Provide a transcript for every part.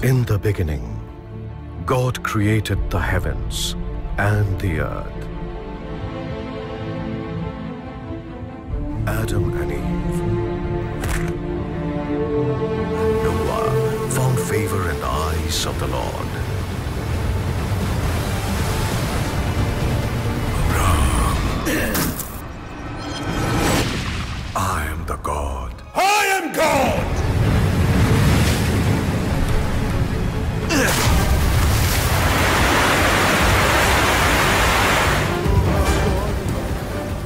In the beginning, God created the heavens and the earth. Adam and Eve. Noah found favor in the eyes of the Lord. I am the God. I am God!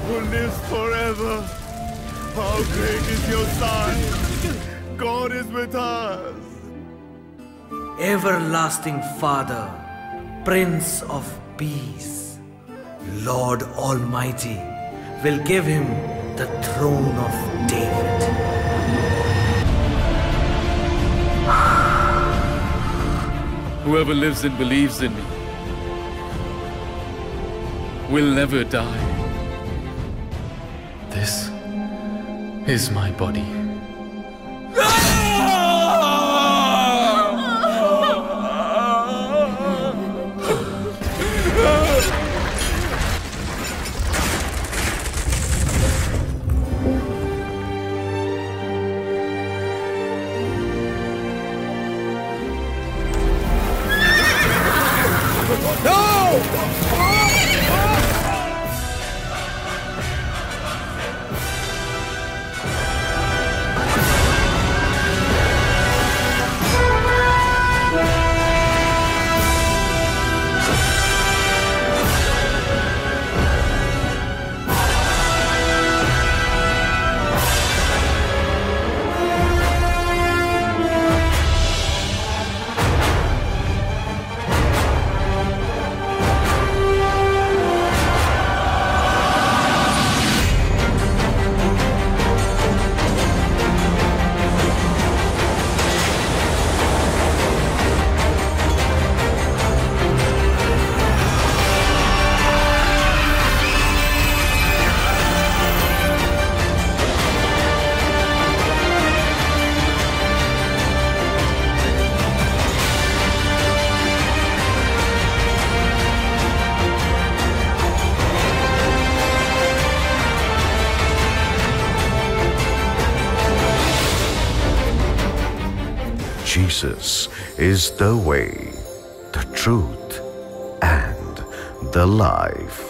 Who lives forever? How great is your Son? God is with us. Everlasting Father, Prince of Peace, Lord Almighty, will give him the throne of David. Whoever lives and believes in me will never die. This is my body. Jesus is the way, the truth, and the life.